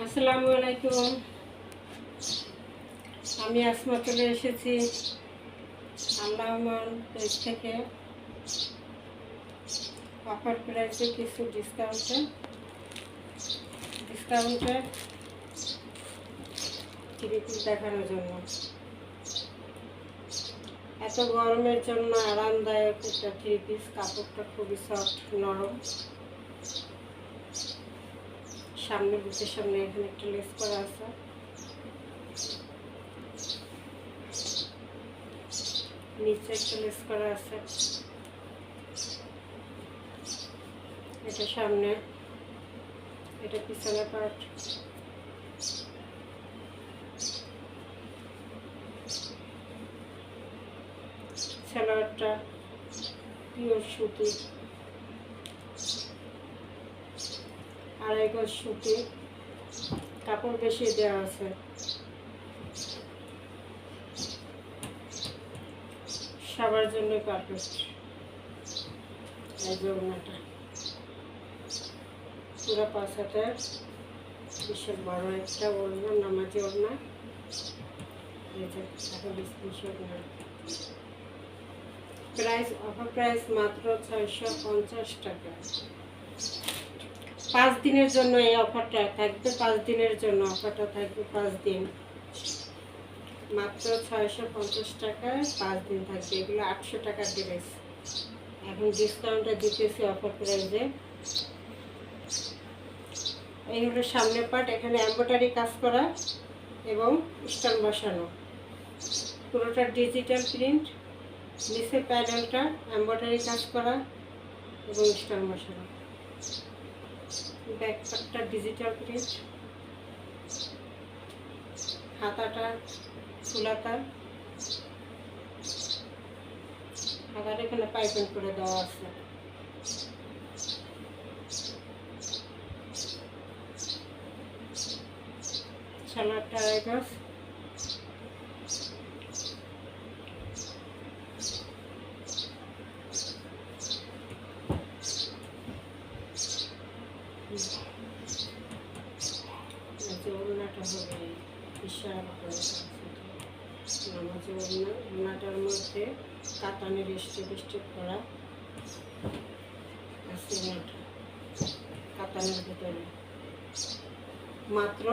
আসসালামু আলাইকুম। আমি আসমা চলে এসেছি আল্লাহমান পেজ থেকে অফার প্রাইসে কিছু ডিসকাউন্টে থ্রি পিস দেখানোর জন্য। এত গরমের জন্য আরামদায়ক একটা থ্রি পিস, কাপড়টা খুবই সফট নরম। সামনে বুকের সামনে এখানে একটা লেস করা আছে, নিচে একটা লেস করা আছে। এটা সামনে, এটা পিছনে পার্ট। সালোয়ারটা পিওর সুতি, আড়াই গজ সুতি, কাপড় বেশি দেওয়া আছে। সবার জন্য পারফেক্ট। এই যে ওড়নাটা পুরো 5 হাতের বিশাল বড় একটা ওড়না, নামাজি ওড়না। এই যে ওড়না প্রাইস, অফার প্রাইস মাত্র 650 টাকা। 5 দিনের জন্য এই অফারটা থাকবে। 5 দিনের জন্য অফারটা থাকবে, 5 দিন, মাত্র 650 টাকায় 5 দিন থাকবে। এগুলো 800 টাকার ড্রেস, এখন ডিসকাউন্টটা দিতেছি অফার প্রাইসে। এই হলো সামনের পার্ট, এখানে এমব্রয়ডারি কাজ করা এবং স্টোন বসানো, পুরোটা ডিজিটাল প্রিন্ট। নিচে প্যানেলটা এমব্রয়ডারি কাজ করা এবং স্টোন বসানো। ব্যাক পার্টটা ডিজিটাল প্রিন্ট, হাতাটা ফুলাতা, হাতাটা এখানে পাইপিং করে দেওয়া আছে। সালোয়ারটা আড়াই গজ, ওড়নাটা হবে বিশাল নামাজি ওড়না। ওড়নাটার মধ্যে কাতানের স্টেপ করা আছে, কাতানের ভিতরে মাত্র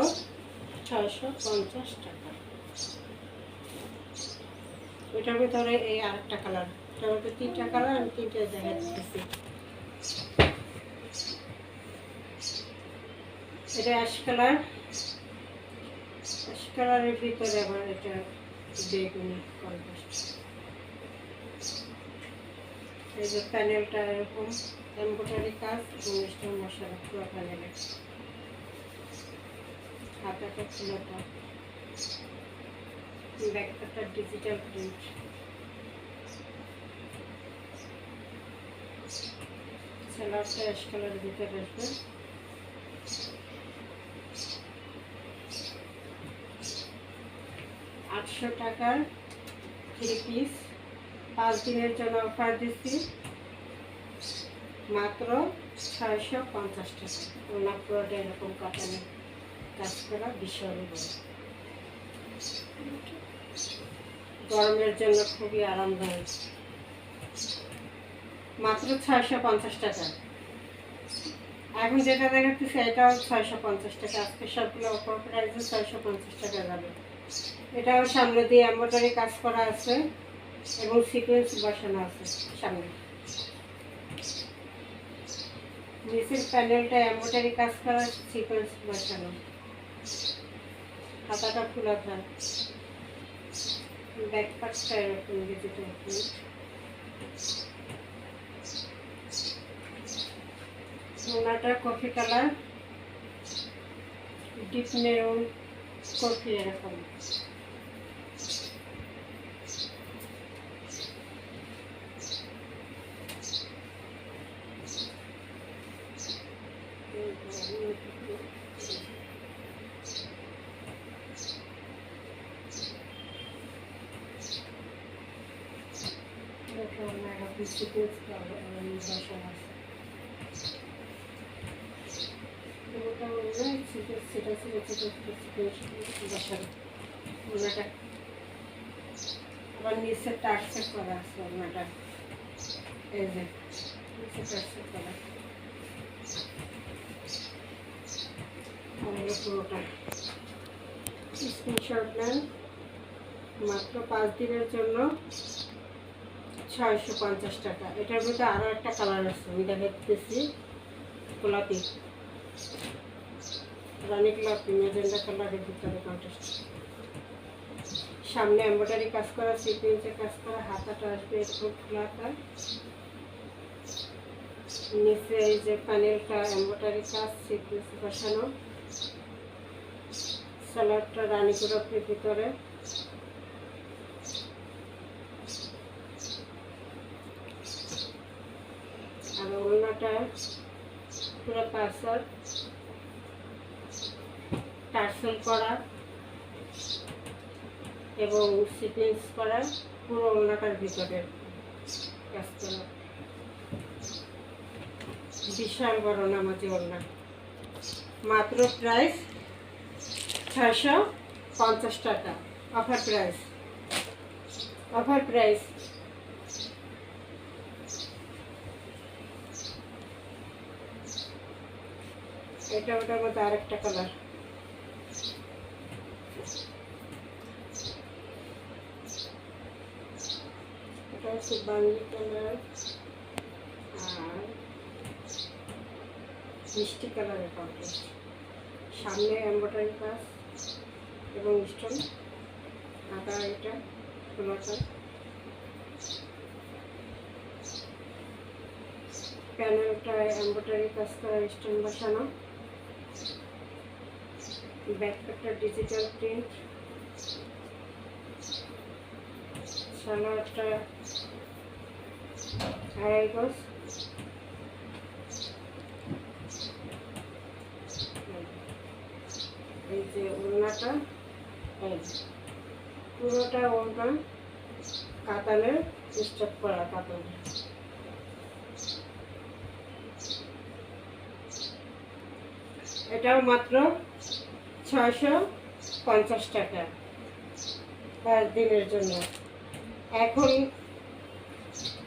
650 টাকা। ওইটার ভিতরে এই আরেকটা কালার, এটার মধ্যে 3টা কালার, আমি 3টে দেখা দিতেছি। এটা অ্যাশ কালার, অ্যাশ কালারের ভিতরে আবার এটা বেগুনি কন্ট্রাস্ট। এই যে প্যানেলটা এরকম এমব্রয়ডারি কাজ এবং স্টোন মশলা পুরো প্যানেলে। হাতাটা ফুলাটা, ব্যাকটা ডিজিটাল প্রিন্ট। সালোয়ারটা অ্যাশ কালারের ভিতরে আসবে। ৳800 টাকার থ্রি পিস, 5 দিনের জন্য অফার দিচ্ছি, মাত্র 650 টাকা। ওনা পুরোটা এরকম কাটানো কাজ করা, বিশাল বড়। গরমের জন্য খুবই আরামদায়ক, মাত্র 650 টাকা। এখন যেটা দেখাচ্ছি এটাও 650 টাকা। আজকে সবগুলো অফার প্রাইসে 650 টাকা যাবে। এটাও সামনে দিয়ে এমব্রয়ডারি কাজ করা আছে এবং সিকোয়েন্স বসানো আছে সামনে। নিচের প্যানেলটা এমব্রয়ডারি কাজ করা, সিকোয়েন্স বসানো, হাতাটা ফুলাতা, ব্যাক পার্টটা এরকম ডিজিটাল প্রিন্ট। ওনাটা coffee colour, deep maroon coffee এরকম। না সেটা বসানো ওনাটা আবার নিচে টার্সেট করা আছে ওনাটা এই যে নিচে টার্সেট করা আর পুরোটা স্ক্রিনশট নেন মাত্র 5 দিনের জন্য 650 টাকা। এটার মধ্যে আরও একটা কালার আছে আমি দেখাচ্ছি গোলাপি রানী গোলাপি মেজেন্ডা কালারের ভিতরে কন্ট্রাস্ট সামনে এমব্রয়ডারি কাজ করা সিকোয়েন্সের কাজ করা হাতাটা আসবে এরকম খোলা হাতা নিচে এই যে প্যানেলটা এমব্রয়ডারি কাজ সিকোয়েন্স বসানো সালোয়ারটা রানী গোলাপের ভিতরে আর ওড়নাটা পুরো টার্সেল করা এবং সিকোয়েন্স করা পুরো ওড়নাটার ভিতরে কাজ করা বিশাল বড় নামাজি ওড়না মাত্র প্রাইস 650 টাকা অফার প্রাইস এটা ওটার মধ্যে আরেকটা কালার এটা হচ্ছে বাঙ্গি কালার আর মিষ্টি কালারের কন্ট্রাস্ট সামনে এমব্রয়ডারি কাজ এবং স্টোন আদা এটা খোলাটা প্যানেলটা এমব্রয়ডারি কাজ করা স্টোন বসানো ব্যাকপ্যাকটা ডিজিটাল প্রিন্ট সালোয়ারটা আড়াই গজ এই যে ওড়নাটা পুরোটা ওড়না কাতানের স্টক করা কাতানের এটাও মাত্র 650 টাকা 5 দিনের জন্য। এখন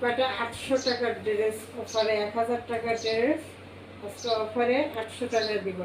কটা 800 টাকার ড্রেস অফারে 1000 টাকার ড্রেস আজকে অফারে 800 টাকা দিব।